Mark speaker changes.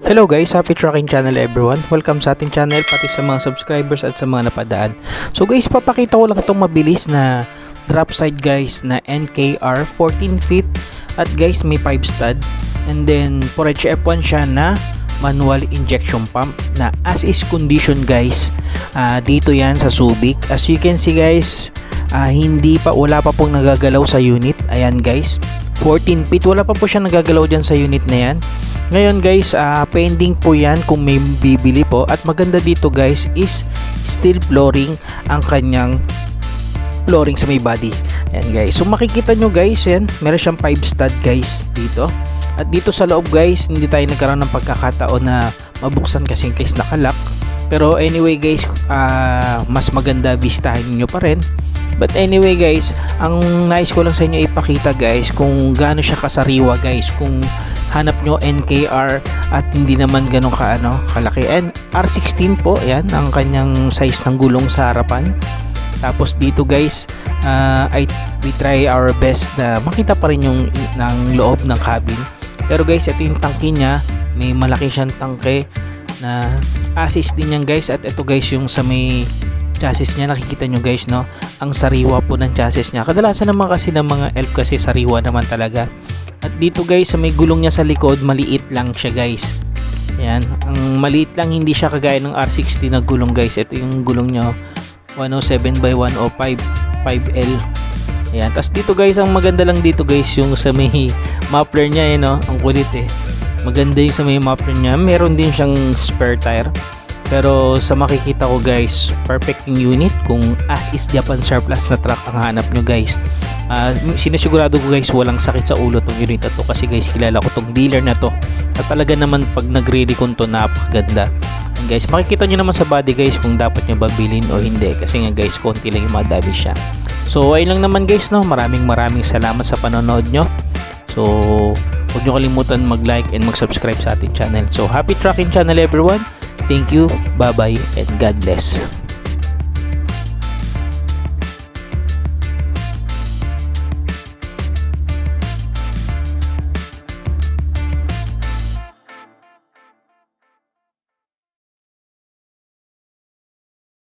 Speaker 1: Hello guys, happy trucking channel everyone. Welcome sa ating channel pati sa mga subscribers at sa mga napadaan. So guys, papakita ko lang itong mabilis na drop side guys na NKR 14 feet at guys may 5 stud and then for F1 siya na manual injection pump na as is condition guys. Dito yan sa Subic. As you can see guys, wala pa pong nagagalaw sa unit. Ayan guys, 14 feet, wala pa po siya nagagalaw dyan sa unit na yan. Ngayon guys, pending po yan kung may bibili po. At maganda dito guys is steel flooring ang kanyang flooring sa may body. Ayan guys, so makikita nyo guys, yan, meron siyang 5 stud guys dito. At dito sa loob guys, hindi tayo nagkaroon ng pagkakataon na mabuksan kasi in case nakalock. Pero anyway guys, mas maganda bisitahin nyo pa rin. But anyway guys, ang nais ko lang sa inyo ipakita guys kung gaano siya kasariwa guys. Kung hanap nyo NKR at hindi naman ganun kalaki. And R16 po, yan ang kanyang size ng gulong sa harapan. Tapos dito guys, we try our best na makita pa rin yung ng loob ng cabin. Pero guys, ito yung tangke niya. May malaki siyang tangke na assist din yan guys. At ito guys yung sa may chassis niya, nakikita nyo guys, no, ang sariwa po ng chassis niya. Kadalasan naman kasi ng mga elf kasi sariwa naman talaga. At dito guys, sa may gulong niya sa likod, maliit lang siya guys. Ayan, ang maliit lang, hindi siya kagaya ng R60 na gulong guys. Ito yung gulong niya, 107/105 5L. Ayan, tapos dito guys, ang maganda lang dito guys, yung sa may muffler niya, no, ang kulit maganda yung sa may muffler niya. Meron din siyang spare tire. Pero sa makikita ko guys, perfect yung unit kung as is Japan surplus na truck ang hanap nyo guys. Sinisigurado ko guys, walang sakit sa ulo tong unit na to kasi guys, kilala ko tong dealer na to at talaga naman pag nagre-recon to, napakaganda. And guys, makikita nyo naman sa body guys kung dapat nyo ba bilhin o hindi kasi nga guys, konti lang yung madami siya. So ayun lang naman guys, no, maraming salamat sa panonood nyo. So huwag nyo kalimutan mag-like and mag-subscribe sa ating channel. So happy trucking channel everyone. Thank you, bye-bye, and God bless.